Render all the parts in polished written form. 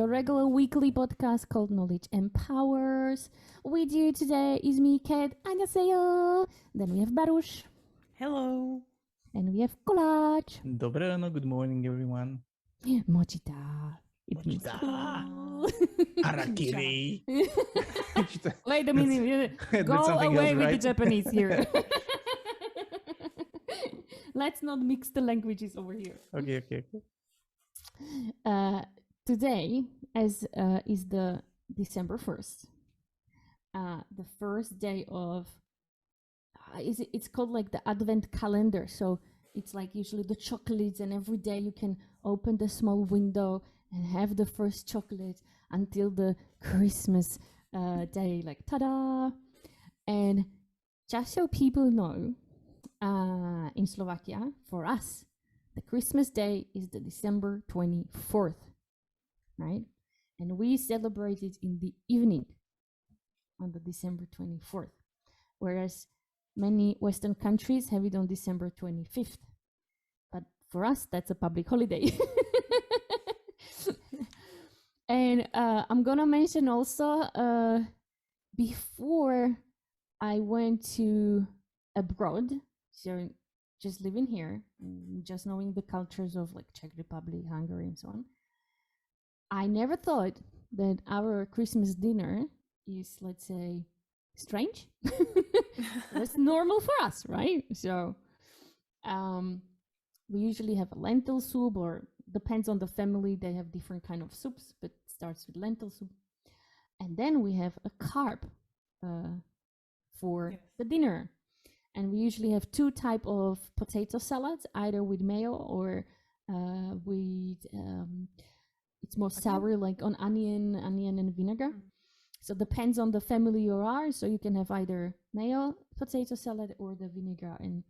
your regular weekly podcast called Knowledge Empowers. With you today is me, Kat. 안녕하세요. Then we have Baruch. Hello. And we have Kolaj. Dobré ráno, good morning everyone. Mochita. It means Mochita. cool. Harakiri. Wait a minute. That's Go something away else, with right? the Japanese here. Let's not mix the languages over here. Okay. Today, as is the December 1st, the first day of, it's called like the Advent calendar. So it's like usually the chocolates, and every day you can open the small window and have the first chocolate until the Christmas day, like ta-da! And just so people know, in Slovakia, for us, the Christmas day is the December 24th, right? And we celebrate it in the evening on the December 24th, whereas many Western countries have it on December 25th. But for us, that's a public holiday. And I'm gonna mention also, before I went to abroad, so just living here, just knowing the cultures of like Czech Republic, Hungary, and so on, I never thought that our Christmas dinner is, let's say, strange. That's normal for us, right? So we usually have a lentil soup, or depends on the family, they have different kind of soups, but it starts with lentil soup. And then we have a carb for the dinner. And we usually have two type of potato salads, either with mayo or with it's more sour, like on onion and vinegar. So depends on the family you are. So you can have either mayo potato salad or the vinegar and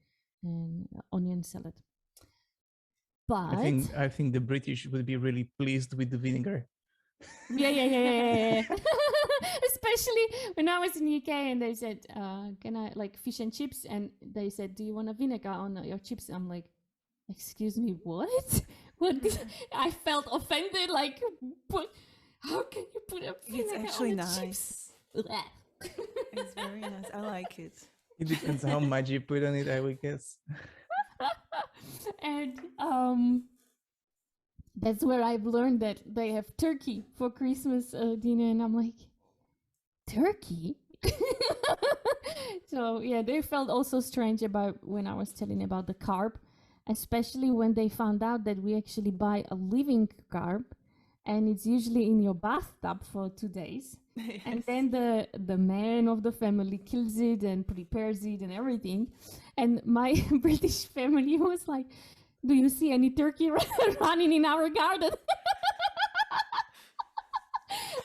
onion salad. But I think the British would be really pleased with the vinegar. Yeah. Especially when I was in UK and they said, can I like fish and chips? And they said, do you want a vinegar on your chips? I'm like, excuse me, what? What? I felt offended. Like, how can you put a vinegar It's actually on the nice. chips? It's very nice. I like it. It depends how much you put on it, I would guess. And that's where I've learned that they have turkey for Christmas dinner, and I'm like, turkey? So yeah, they felt also strange about when I was telling about the carb, especially when they found out that we actually buy a living carb, and it's usually in your bathtub for 2 days. Yes. And then the man of the family kills it and prepares it and everything. And my British family was like, do you see any turkey running in our garden?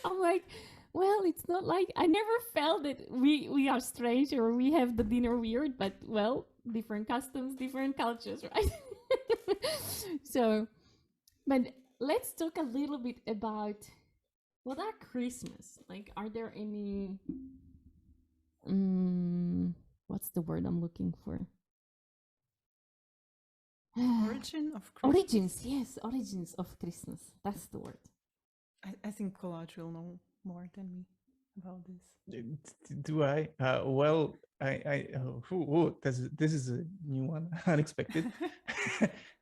I'm like, well, it's not like, I never felt that we are strange or we have the dinner weird, but well, different customs, different cultures, right? So, but let's talk a little bit about what are Christmas? Like, are there any, what's the word I'm looking for? Origin of Christmas. Origins, yes, origins of Christmas. That's the word. I think Kolaj will know more than me about this. Do I? Well, this is a new one, unexpected.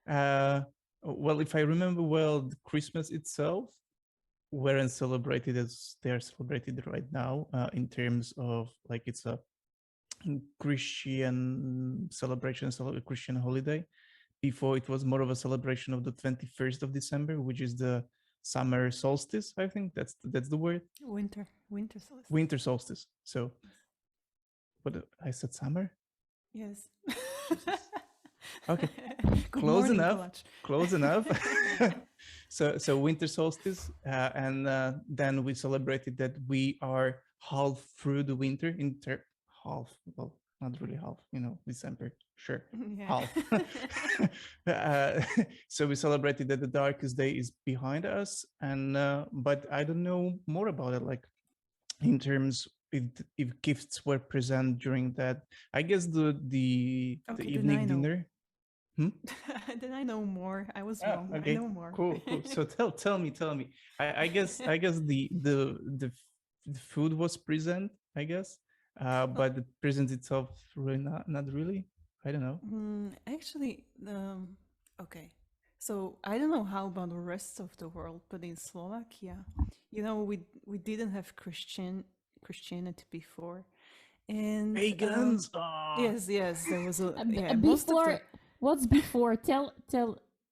Well, if I remember well, Christmas itself weren't celebrated as they are celebrated right now, in terms of like it's a Christian celebration, a Christian holiday. Before it was more of a celebration of the 21st of December, which is the summer solstice. I think that's the word. Winter solstice. Winter solstice. So, what I said, summer. Yes. Okay, Good close morning, enough. Kolaj. Close enough. So winter solstice, and then we celebrated that we are half through the winter half. Well, not really half. December. Sure, Yeah. half. So we celebrated that the darkest day is behind us, and but I don't know more about it. Like in terms if gifts were present during that. I guess the Okay, then evening I know. dinner. Then I know more. I was Ah, wrong. okay. I know more. Cool. So tell me. I guess the food was present, I guess, but the present itself really not really. I don't know. Actually, okay. So I don't know how about the rest of the world, but in Slovakia, we didn't have Christianity before, and Pagans. Ah. yes, there was a most of Before, the what's before? Tell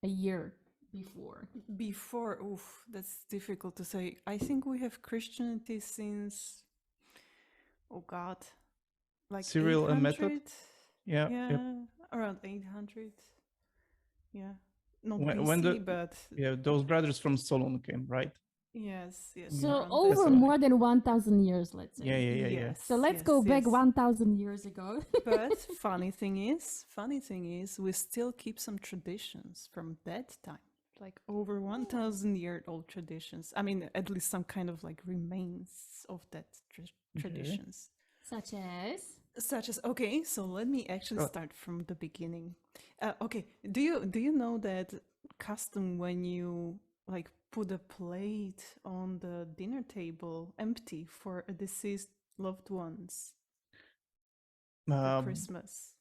a year before. before. Oof, that's difficult to say. I think we have Christianity since, oh God, like Cyril and Method. 800. Yeah. Yeah, Yep. around 800. Yeah, not When BC, the but those brothers from Solon came, right? yes, So around over why. more than 1,000 years, let's say. Yeah. Yes. So let's go back 1,000 years ago. But funny thing is, we still keep some traditions from that time, like over 1,000-year-old traditions. I mean, at least some kind of like remains of that traditions. Such as? Such as, okay, so let me actually Go. start from the beginning. Okay, do you know that custom when you like put a plate on the dinner table empty for a deceased loved ones for Christmas?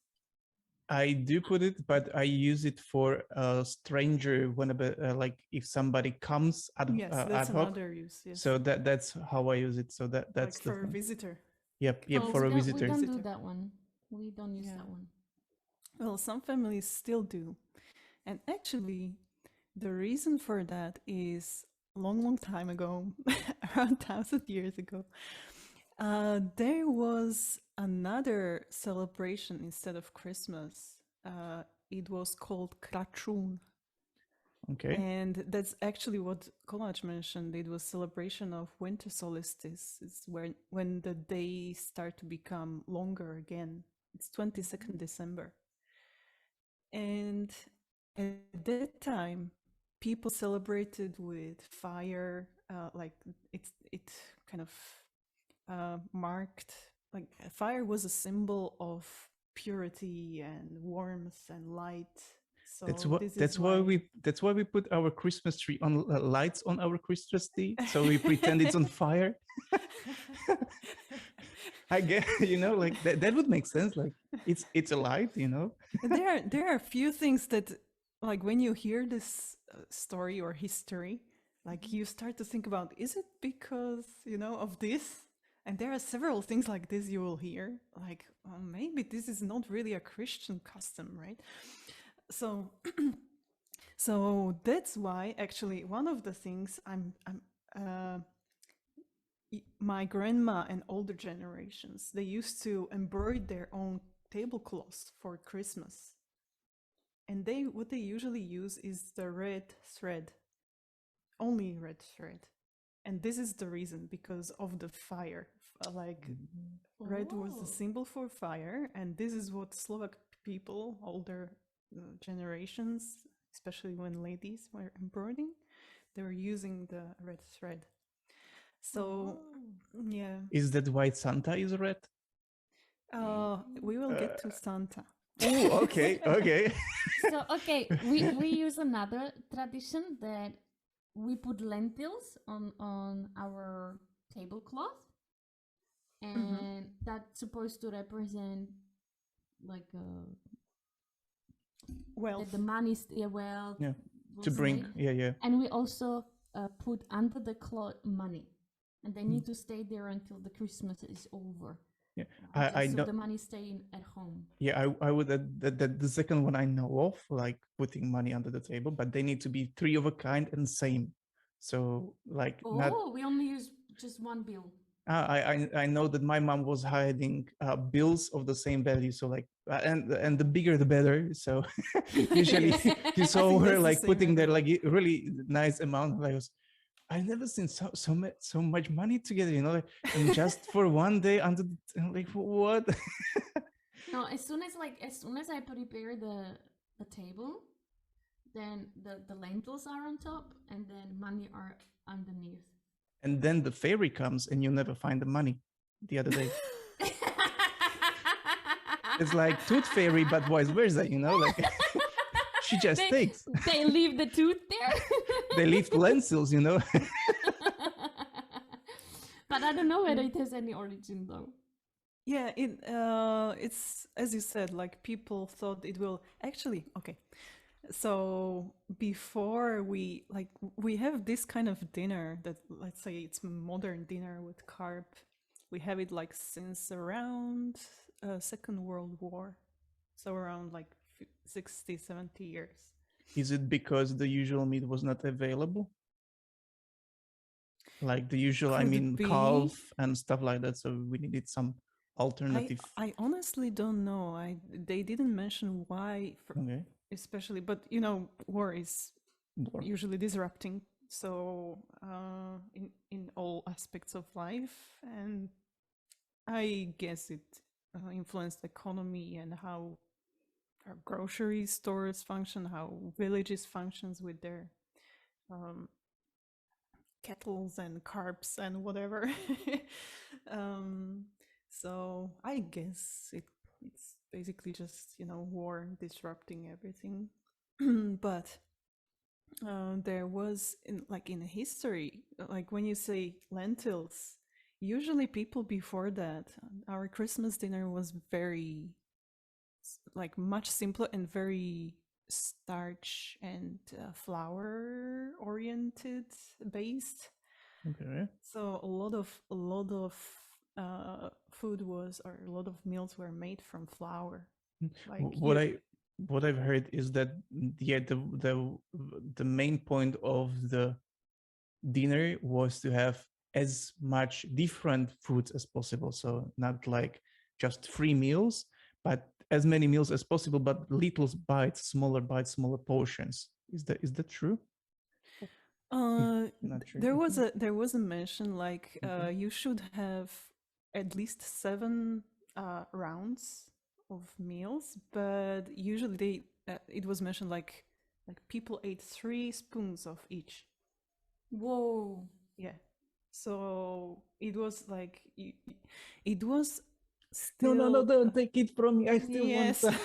I do put it, but I use it for a stranger whenever, like if somebody comes Yes, ad that's hoc. another use. Yes, So that's how I use it. So that's like the for a thing. visitor. Yep, Oh, for a we visitor. don't do Visitor. that one. We don't use Yeah. that one. Well, some families still do. And actually, the reason for that is long time ago, around 1,000 years ago, there was another celebration instead of Christmas. It was called Kračún. Okay. And that's actually what Kolaj mentioned. It was celebration of winter solstice. It's when the days start to become longer again. It's 22nd December. And at that time, people celebrated with fire. Like it kind of marked, like fire was a symbol of purity and warmth and light. So that's why we put our Christmas tree on lights on our Christmas tree. So we pretend it's on fire. I guess like that would make sense. Like it's a light. There are a few things that, like, when you hear this story or history, like you start to think about, is it because of this? And there are several things like this you will hear, like, maybe this is not really a Christian custom, right? So so that's why actually one of the things my grandma and older generations, they used to embroider their own tablecloths for Christmas. And what they usually use is the red thread, only red thread. And this is the reason, because of the fire. Like, red was the symbol for fire, and this is what Slovak people, older generations, especially when ladies were embroidering, they were using the red thread. So yeah. Is that why Santa is red? We will get to Santa. Oh, okay. So we use another tradition that we put lentils on our tablecloth, and that's supposed to represent like wealth. that the money wealth. Yeah. we'll To bring. say. Yeah. And we also put under the cloth money, and they need to stay there until the Christmas is over. Yeah, I know. the money staying at home. Yeah, I would that the second one I know of, like putting money under the table, but they need to be three of a kind and same. So like we only use just one bill. I know that my mom was hiding bills of the same value, so like and the bigger the better. So usually you saw her like putting there like really nice amount. Like, I've never seen so much money together, and just for one day under like what? No, as soon as I prepare the table, then the lentils are on top, and then money are underneath. And then the fairy comes, and you never find the money. The other day, it's like Tooth Fairy, but vice versa, like. She just takes. They leave the tooth there. They leave lentils, you know. But I don't know whether it has any origin though. Yeah, it's as you said, like people thought it will actually. Okay, so before we have this kind of dinner that, let's say, it's modern dinner with carb. We have it like since around Second World War, so around like 60, 70 years. Is it because the usual meat was not available? Like the usual, I Could mean, be. calf and stuff like that. So we needed some alternative. I honestly don't know. They didn't mention why, Okay. especially, but war is War. usually disrupting. So in all aspects of life, and I guess it influenced the economy and how our grocery stores function, how villages functions with their kettles and carbs and whatever. So I guess it's basically just war disrupting everything. But there was in history, like when you say lentils, usually people before that, our Christmas dinner was very much simpler and very starch and flour oriented based. Okay. So a lot of food was, or a lot of meals were made from flour. Like What I've heard is that the main point of the dinner was to have as much different foods as possible. So not like just 3 meals, but as many meals as possible, but little bites, smaller portions. Is that true? Not true. There was a mention like Okay. you should have at least 7 rounds of meals, but usually it was mentioned like people ate 3 spoons of each. Whoa. Yeah, so it was like it was still. No, don't take it from me. I still Yes. want.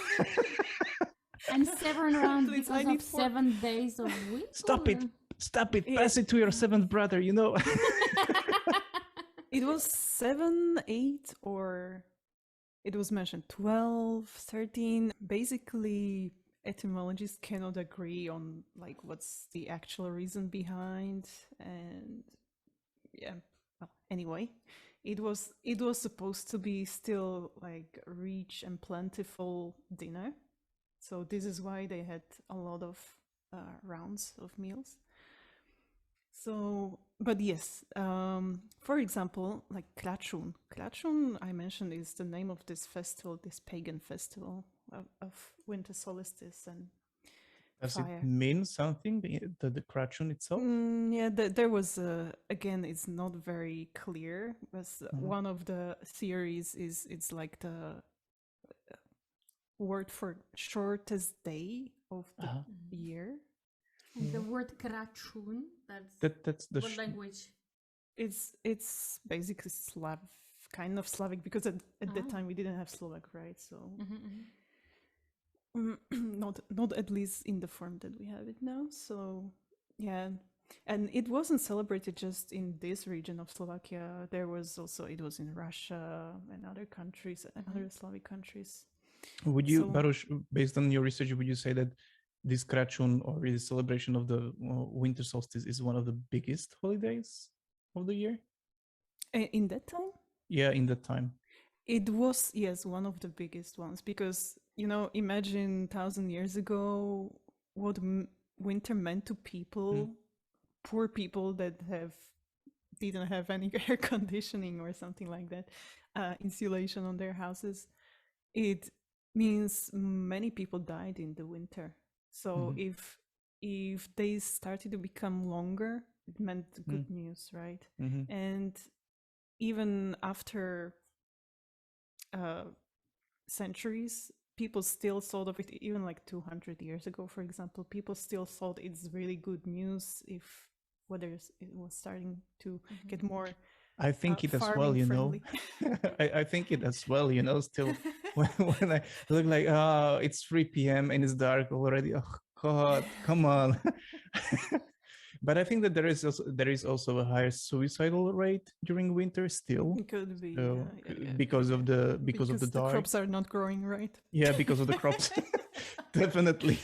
And 7 rounds Please, I because need of 4. 7 days of week. Stop it. Stop it. Yeah. Pass it to your 7th brother, you know. It was 7, 8, or it was mentioned 12, 13. Basically, etymologists cannot agree on like what's the actual reason behind, and yeah. Well, anyway, it was supposed to be still like rich and plentiful dinner, so this is why they had a lot of rounds of meals. So, but yes, for example, like Kračún. Kračún, I mentioned, is the name of this festival, this pagan festival of winter solstice and Does fire. it mean something, the Kračún itself? Yeah, there was, again, it's not very clear. But one of the theories is it's like the word for shortest day of the year. And the word Kračún, That's the what language? It's basically kind of Slavic, because at that time we didn't have Slovak, right? So not at least in the form that we have it now. So yeah, and it wasn't celebrated just in this region of Slovakia. There was also, it was in Russia and other countries, other Slavic countries. Would you, Baruch, based on your research, would you say that this Kračún, or this celebration of the winter solstice, is one of the biggest holidays of the year? In that time? Yeah, in that time. It was, yes, one of the biggest ones, because, imagine 1,000 years ago what winter meant to people, poor people that didn't have any air conditioning or something like that, insulation on their houses. It means many people died in the winter. So if they started to become longer, it meant good news, right? And even after centuries, people still thought of it, even like 200 years ago, for example, people still thought it's really good news if weather it was starting to get more. I think it as well, I think it as well, still when I look like, it's 3 p.m. and it's dark already. Oh God, come on. But I think that there is also a higher suicidal rate during winter still. It could be, So yeah. because of the Because the dark. crops are not growing right. Yeah, because of the crops. Definitely.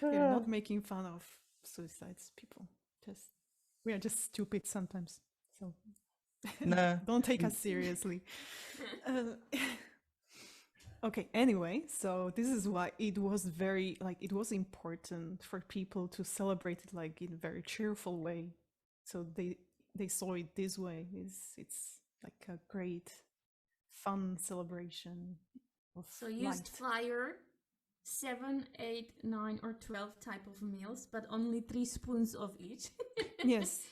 Yeah, not making fun of suicides, people. We are just stupid sometimes. So Nah. don't take us seriously. Okay, anyway, so this is why it was it was important for people to celebrate it like in a very cheerful way. So they saw it this way. It's like a great fun celebration of So used light. fire, 7, 8, 9, or 12 type of meals, but only 3 spoons of each. Yes.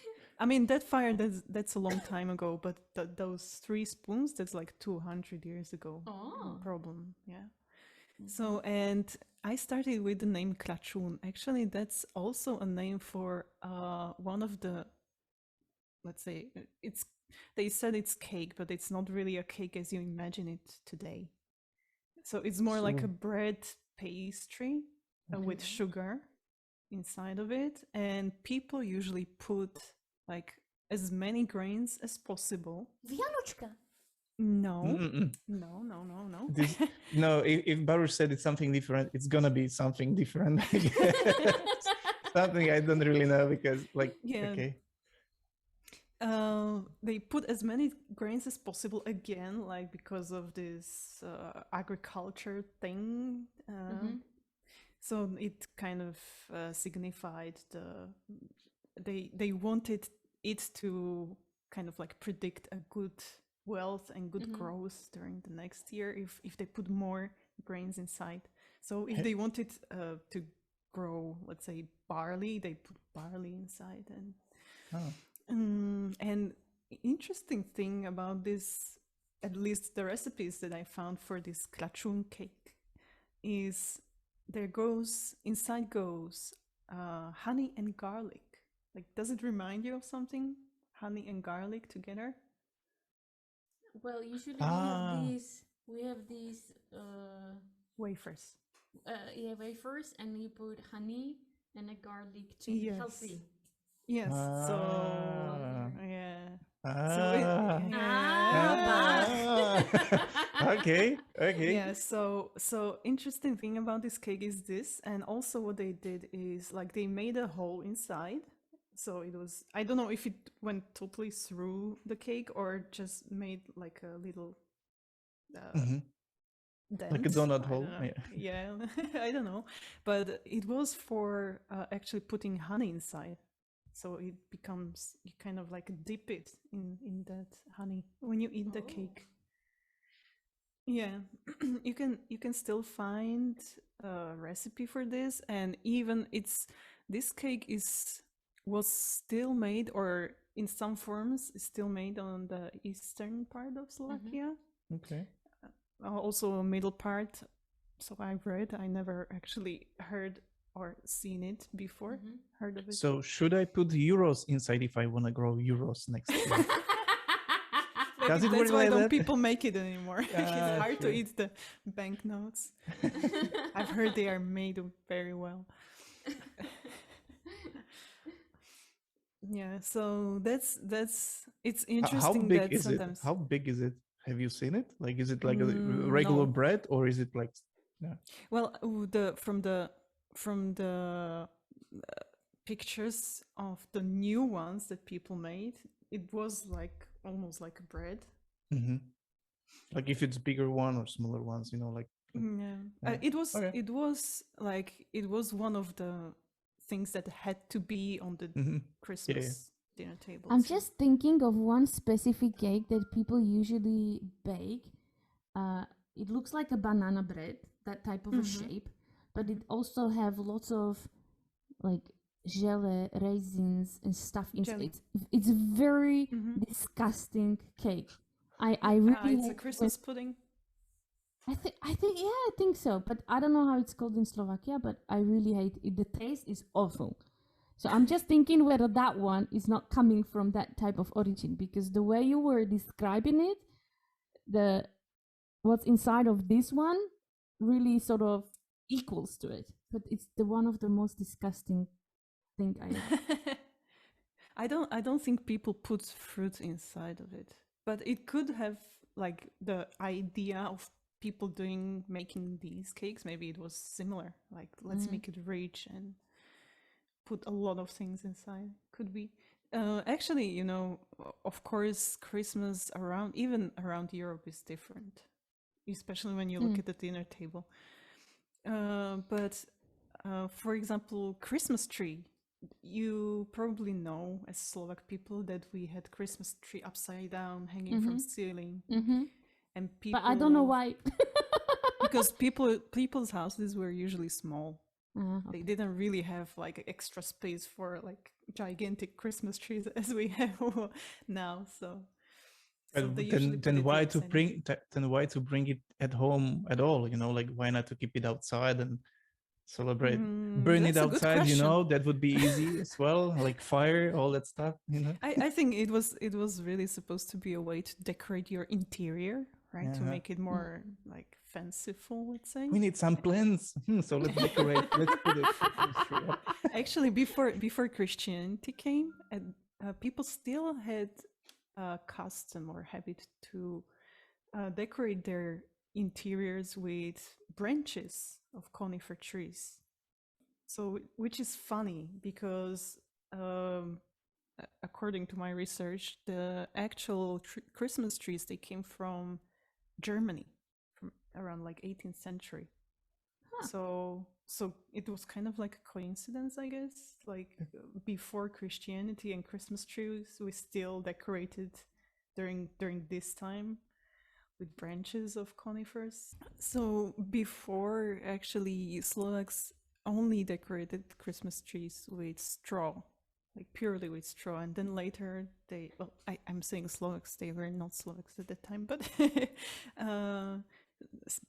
I mean, that fire, that's a long time ago, but those 3 spoons, that's like 200 years ago. Oh. No problem, yeah. So, and I started with the name Kračún. Actually, that's also a name for one of the, let's say, they said it's cake, but it's not really a cake as you imagine it today. So it's more like a bread pastry with sugar inside of it, and people usually put like as many grains as possible. Vianočka. No. No, if Baruch said it's something different, it's gonna be something different. I guess. Something I don't really know because, like, yeah. Okay. They put as many grains as possible again, like because of this agriculture thing. So it kind of signified they wanted it to kind of like predict a good wealth and good growth during the next year if they put more grains inside. So if they wanted to grow, let's say, barley, they put barley inside. And interesting thing about this, at least the recipes that I found for this Kračún cake, is inside goes honey and garlic. Like, does it remind you of something? Honey and garlic together? Well, usually we have these Wafers. wafers, and you put honey and a garlic to Yes. be healthy. Yes. So yeah. Okay. Yeah, so interesting thing about this cake is this, and also what they did is like they made a hole inside. So it was, I don't know if it went totally through the cake or just made like a little dent. Like a donut hole. Yeah, I don't know. But it was for actually putting honey inside. So it becomes, you kind of like dip it in that honey when you eat the cake. Yeah, you can still find a recipe for this, and even this cake was still made, or in some forms is still made on the eastern part of Slovakia. Okay. Also a middle part. So I've read. I never actually heard or seen it before. Heard of it. So should I put euros inside if I want to grow euros next year? That's why don't people make it anymore. It's hard to eat the banknotes. I've heard they are made very well. Yeah, so that's it's interesting. How big that is sometimes... it? How big is it? Have you seen it? Like, is it like a regular bread, or is it like? Yeah. Well, from the pictures of the new ones that people made, it was like almost like a bread. Like if it's bigger one or smaller ones, like. Yeah. It was one of the things that had to be on the Christmas dinner table. I'm just thinking of one specific cake that people usually bake. It looks like a banana bread, that type of a shape, but it also have lots of like jelly, raisins, and stuff inside. It's very disgusting cake. I really it's a Christmas pudding. I think so, but I don't know how it's called in Slovakia, but I really hate it. The taste is awful. So I'm just thinking whether that one is not coming from that type of origin, because the way you were describing it, what's inside of this one really sort of equals to it. but it's the one of the most disgusting thing I. I don't think people put fruit inside of it, but it could have like the idea of people making these cakes. Maybe it was similar. Like let's make it rich and put a lot of things inside. Could be. Actually, you know, of course, Christmas even around Europe is different, especially when you look at the dinner table. But for example, Christmas tree. You probably know as Slovak people that we had Christmas tree upside down hanging from ceiling, and people. But I don't know why. Because people's houses were usually small. Okay. They didn't really have like extra space for like gigantic Christmas trees as we have now. So they usually put then it why in to bring it at home at all? You know, like why not to keep it outside and celebrate? Burn it That's a good outside, you know, question. that would be easy as well, like fire, all that stuff, you know. I think it was really supposed to be a way to decorate your interior, right? To make it more like fanciful, let's say. We need some plants, so let's decorate. Let's put it. Actually, before Christianity came, people still had a custom or habit to decorate their interiors with branches of conifer trees. So, which is funny because, according to my research, the actual Christmas trees they came from Germany, from around like 18th century. So it was kind of like a coincidence, I guess. Like before Christianity and Christmas trees, we still decorated during this time with branches of conifers. So before, actually, Slovaks only decorated Christmas trees with straw, like purely with straw. And then later I'm saying Slovaks, they were not Slovaks at that time, but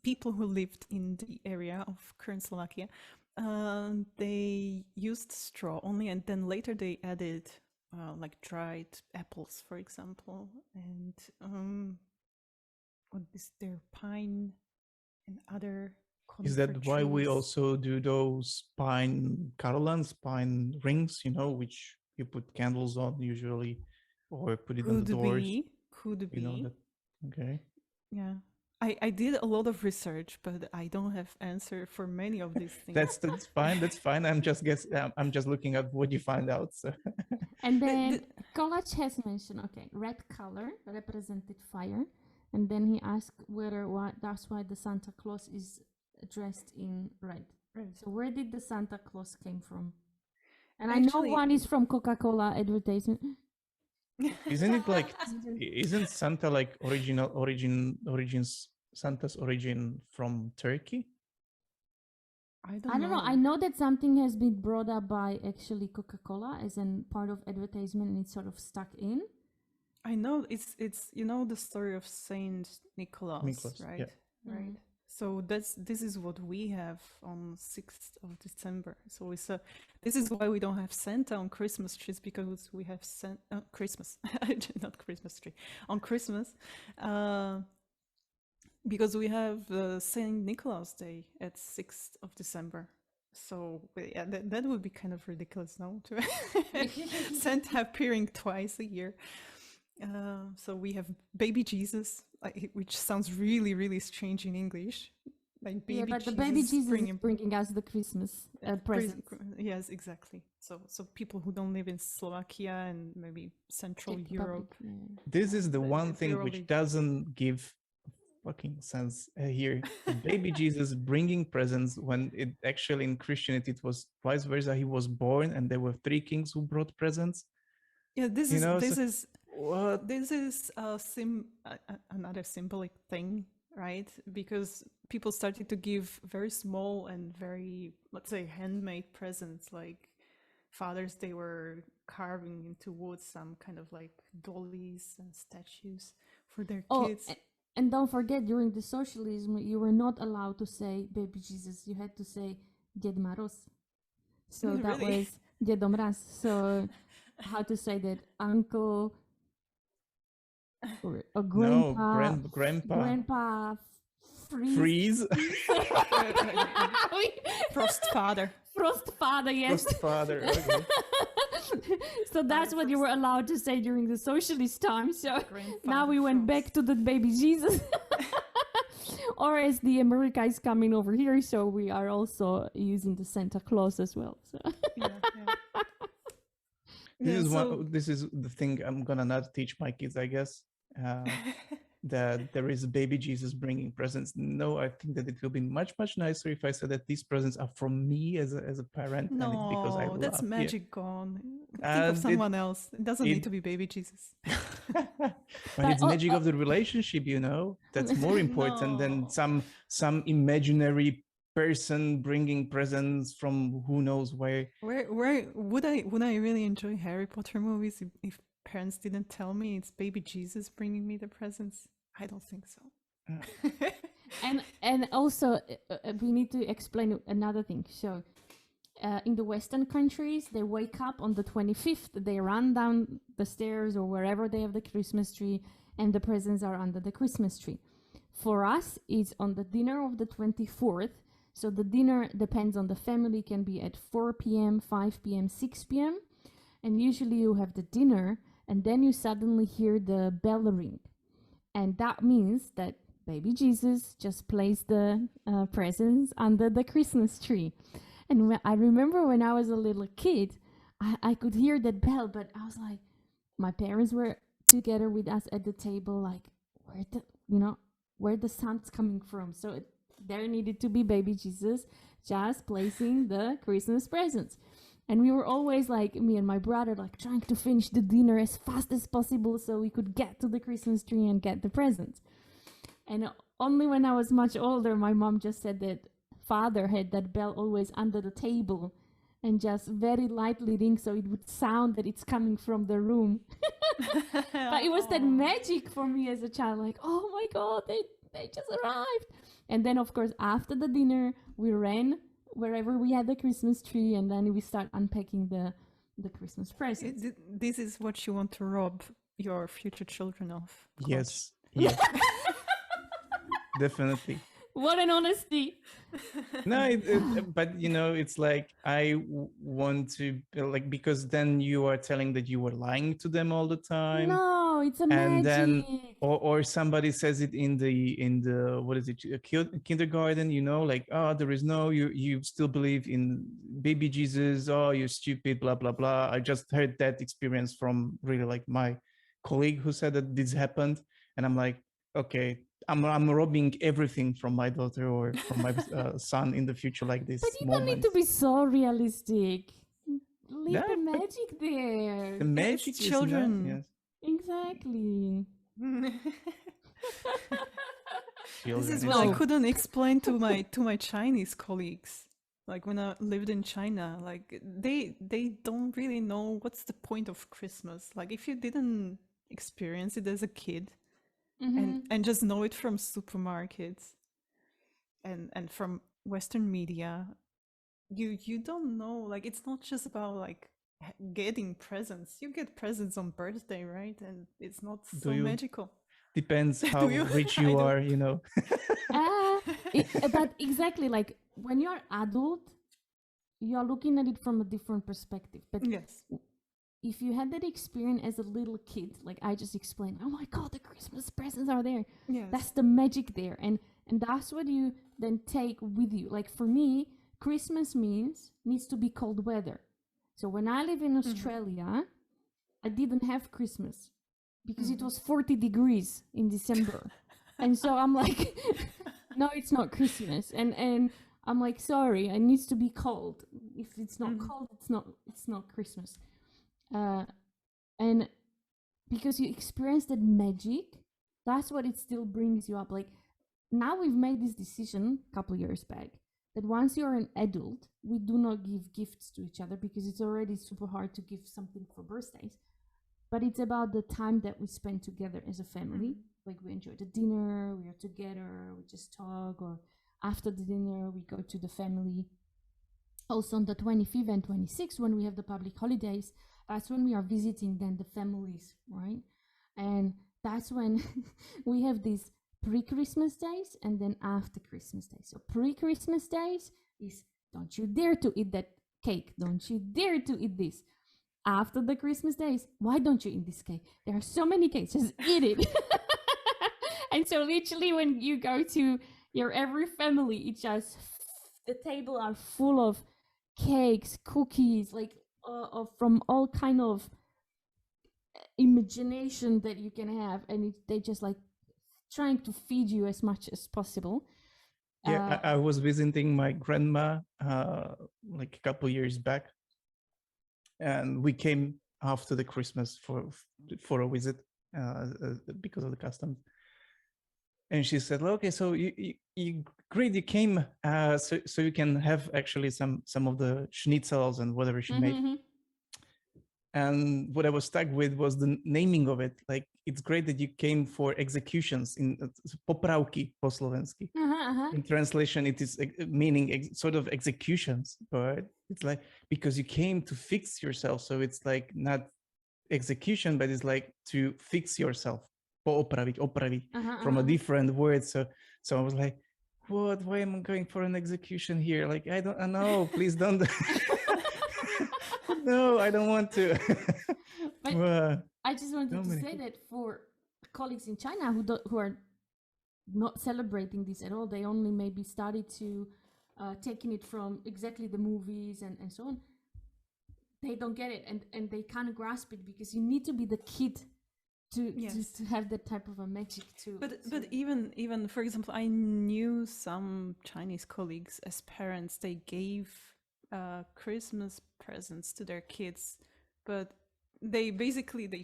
people who lived in the area of current Slovakia, they used straw only, and then later they added like dried apples, for example, and what is there, pine and other conifer Is that why we trees. also do those pine garlands, pine rings, you know, which you put candles on usually, or put it on the doors? Could be. You know that? Okay. Yeah. I did a lot of research, but I don't have answer for many of these things. That's fine. That's fine. I'm just looking at what you find out. So. And then Collage has mentioned, okay, red color represented fire, and then he asked that's why the Santa Claus is dressed in red. Right. So where did the Santa Claus came from? And actually, I know one is from Coca-Cola advertisement. Isn't it like? Isn't Santa like origins? Santa's origin from Turkey? I don't know. I know that something has been brought up by actually Coca-Cola as a part of advertisement, and it's sort of stuck in. I know it's you know the story of Saint Nicholas, right? Yeah. Right. So this is what we have on 6th of December. So this is why we don't have Santa on Christmas trees, because we have Christmas, not Christmas tree, on Christmas, because we have Saint Nicholas Day at 6th of December. So yeah, that would be kind of ridiculous, no? To Santa appearing twice a year. So we have baby Jesus, which sounds really, really strange in English. Like baby but Jesus, the baby Jesus is bringing us the Christmas present. Yes, exactly. So people who don't live in Slovakia and maybe Central Europe. This is the one thing which doesn't give fucking sense here. Baby Jesus bringing presents, when it actually in Christianity it was vice versa. He was born and there were 3 kings who brought presents. Yeah, this is another symbolic thing, right? Because people started to give very small and very, let's say, handmade presents. Like fathers, they were carving into wood some kind of like dollies and statues for their kids. And don't forget, during the socialism, you were not allowed to say baby Jesus. You had to say Ded Maroz. So that was Dedo Mraz. So how to say that? Uncle or grandpa. No, grandpa. Grandpa Freeze. Frost father. Frost father, yes. Frost father. Okay. So that's what you were allowed to say during the socialist time. So now we Grandfather went Frost. back to the baby Jesus. Or as the America is coming over here, so we are also using the Santa Claus as well. So. Yeah, yeah. This Yeah, is so- one. This is the thing I'm gonna not teach my kids, I guess. That there is a baby Jesus bringing presents. No, I think that it will be much nicer if I said that these presents are from me as a parent, and it's because I No, love. that's yeah. magic gone. Think Uh, of it- someone else. It doesn't it- need to be baby Jesus. But it's magic of the relationship, you know. That's more important than No. some imaginary person bringing presents from who knows where. Where would I really enjoy Harry Potter movies if parents didn't tell me it's baby Jesus bringing me the presents? I don't think so. And also we need to explain another thing. So in the Western countries, they wake up on the 25th, they run down the stairs or wherever they have the Christmas tree, and the presents are under the Christmas tree. For us, it's on the dinner of the 24th. So the dinner depends on the family, can be at 4 p.m., 5 p.m., 6 p.m. And usually you have the dinner, and then you suddenly hear the bell ring. And that means that baby Jesus just placed the presents under the Christmas tree. And I remember when I was a little kid, I could hear that bell, but I was like, my parents were together with us at the table, like, where the sun's coming from. So there needed to be baby Jesus just placing the Christmas presents. And we were always like, me and my brother, like trying to finish the dinner as fast as possible so we could get to the Christmas tree and get the presents. And only when I was much older, my mom just said that father had that bell always under the table and just very lightly ring so it would sound that it's coming from the room. But it was that magic for me as a child, like, oh my God, they just arrived. And then, of course, after the dinner, we ran wherever we had the Christmas tree, and then we start unpacking the Christmas presents. This is what you want to rob your future children of. Coach. Yes. Yes. Definitely. What an honesty! No, but you know, it's like want to like, because then you are telling that you were lying to them all the time. No, it's a And magic. then or somebody says it in the what is it, kindergarten, you know, like, oh, there is no, you still believe in baby Jesus, oh, you're stupid, blah blah blah. I just heard that experience from really like my colleague who said that this happened, and I'm like, okay, I'm robbing everything from my daughter or from my son in the future, like this. But you don't need to be so realistic. Leave Yeah, the but magic there. the magic it's is children. Yes. Exactly. This is Children. what I Oh. couldn't explain to my Chinese colleagues. Like when I lived in China, like they don't really know what's the point of Christmas. Like if you didn't experience it as a kid and just know it from supermarkets and from Western media, you don't know. Like it's not just about like getting presents. You get presents on birthday, right? And it's not so you? magical. Depends how you? rich I you do. are, you know. But exactly, like when you're adult, you're looking at it from a different perspective. But Yes. if you had that experience as a little kid, like I just explained, oh my God, the Christmas presents are there. Yes. That's the magic there. And that's what you then take with you. Like for me, Christmas needs to be cold weather. So when I live in Australia, I didn't have Christmas because it was 40 degrees in December. And so I'm like, no, it's not Christmas. And I'm like, sorry, it needs to be cold. If it's not cold, it's not Christmas. And because you experience that magic, that's what it still brings you up. Like now we've made this decision a couple of years back that once you're an adult, we do not give gifts to each other because it's already super hard to give something for birthdays. But it's about the time that we spend together as a family. Like we enjoy the dinner, we are together, we just talk, or after the dinner, we go to the family. Also on the 25th and 26th, when we have the public holidays, that's when we are visiting then the families, right? And that's when we have this pre-Christmas days and then after Christmas days. So pre-Christmas days is don't you dare to eat that cake. Don't you dare to eat this. After the Christmas days, why don't you eat this cake? There are so many cakes, just eat it. And so literally when you go to your every family, it's just the table are full of cakes, cookies, like from all kind of imagination that you can have, and they just like trying to feed you as much as possible. Yeah, I was visiting my grandma like a couple years back, and we came after the Christmas for a visit because of the customs. And she said, "Okay, so you great, you came, so you can have actually some of the schnitzels and whatever she made." And what I was stuck with was the naming of it. Like, it's great that you came for executions in popravky po slovensky. In translation, it is meaning sort of executions, but it's like because you came to fix yourself. So it's like not execution, but it's like to fix yourself. Opraviť, from a different word. So I was like, what? Why am I going for an execution here? Like, I don't know. Please don't. No, I don't want to. But I just wanted to say that for colleagues in China who are not celebrating this at all, they only maybe started to taking it from exactly the movies and so on. They don't get it, and they can't grasp it because you need to be the kid to have that type of a magic too. But even for example, I knew some Chinese colleagues as parents. They gave Christmas presents to their kids, but they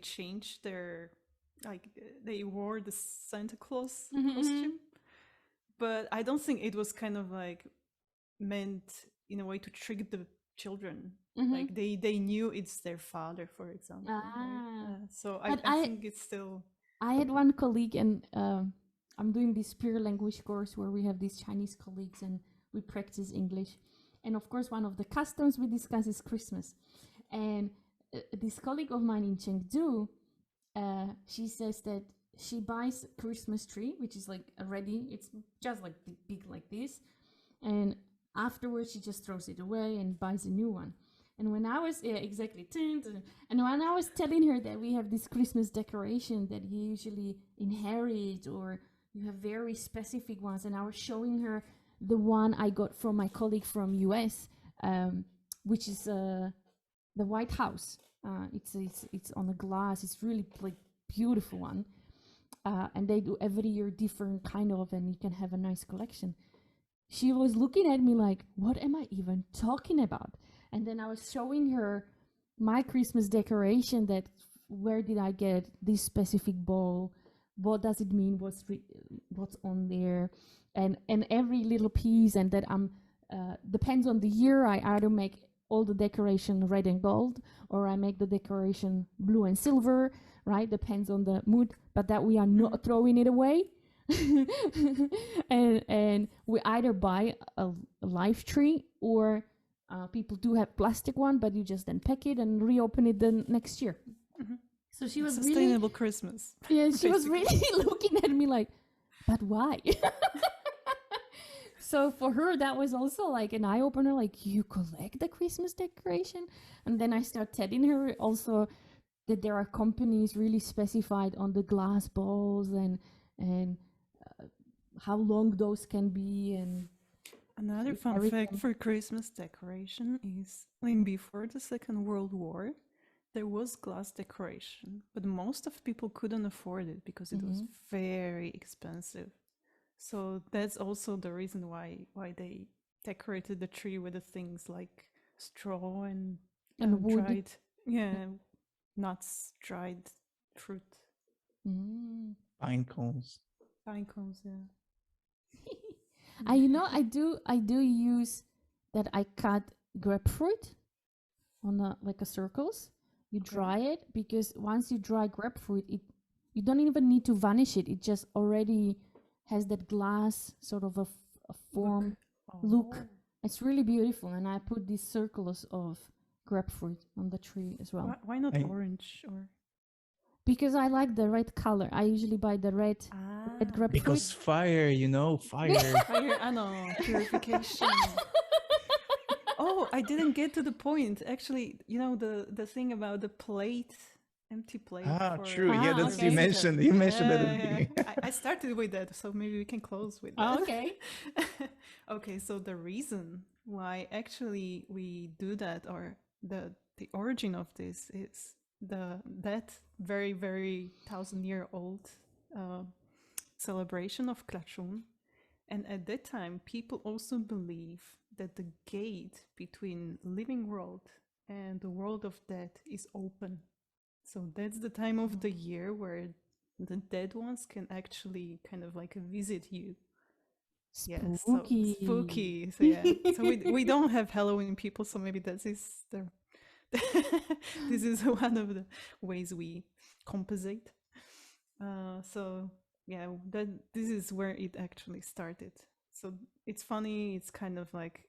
changed their, like, they wore the Santa Claus costume, but I don't think it was kind of like meant in a way to trick the children. Like they knew it's their father, for example. So I think it's still. I had one colleague, and I'm doing this peer language course where we have these Chinese colleagues and we practice English. And of course, one of the customs we discuss is Christmas. And this colleague of mine in Chengdu, she says that she buys a Christmas tree, which is like already, it's just like big like this. And afterwards, she just throws it away and buys a new one. And when I was, and when I was telling her that we have this Christmas decoration that you usually inherit, or you have very specific ones, and I was showing her the one I got from my colleague from US, which is the White House. It's on the glass. It's really like beautiful one, and they do every year different kind of, and you can have a nice collection. She was looking at me like, "What am I even talking about?" And then I was showing her my Christmas decoration. That where did I get this specific bowl? What does it mean? What's on there? And every little piece, and that depends on the year. I either make all the decoration red and gold, or I make the decoration blue and silver, right? Depends on the mood, but that we are not throwing it away. and we either buy a live tree, or people do have plastic one, but you just then pack it and reopen it the next year. So she was sustainable Christmas. Yeah, she was really looking at me like, but why? So for her, that was also like an eye-opener, like, you collect the Christmas decoration? And then I start telling her also that there are companies really specified on the glass balls and how long those can be. And another fun fact for Christmas decoration is, before the Second World War, there was glass decoration, but most of people couldn't afford it because it was very expensive. So that's also the reason why they decorated the tree with the things like straw and wood. Dried, nuts, dried fruit. Pine cones. Pine cones, yeah. I do use that. I cut grapefruit on like a circles. You dry it, because once you dry grapefruit, you don't even need to varnish it. It just already has that glass sort of a form look. It's really beautiful, and I put these circles of grapefruit on the tree as well. Why not orange? Or Because I like the red color. I usually buy the red grapefruit. Because fire, fire. Fire, purification. Oh, I didn't get to the point. Actually, the thing about the plate, empty plate. True. Yeah, that's okay. you mentioned. You mentioned that at the Yeah. beginning. I started with that, so maybe we can close with that. Oh, okay. Okay, so the reason why actually we do that, or the origin of this, is that very, very 1,000-year-old celebration of Kračún. And at that time, people also believe that the gate between living world and the world of dead is open. So that's the time of the year where the dead ones can actually kind of like visit you. Spooky. So spooky. So yeah. So we don't have Halloween people, so maybe this is this is one of the ways we compensate. So yeah, this is where it actually started. So it's funny. It's kind of like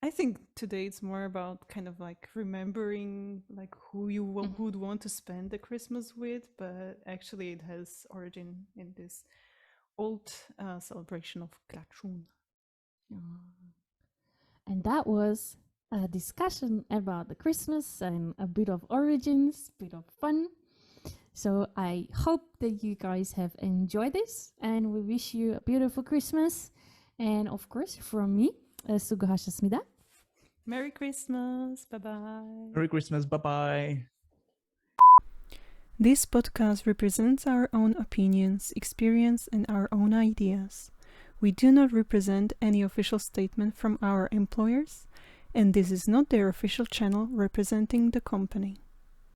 I think today it's more about kind of like remembering like who you would want to spend the Christmas with, but actually it has origin in this old celebration of Kračún. And that was a discussion about the Christmas and a bit of origins, bit of fun. So I hope that you guys have enjoyed this, and we wish you a beautiful Christmas. And of course, from me, 수고하셨습니다. Merry Christmas. Bye-bye. Merry Christmas. Bye-bye. This podcast represents our own opinions, experience, and our own ideas. We do not represent any official statement from our employers, and this is not their official channel representing the company.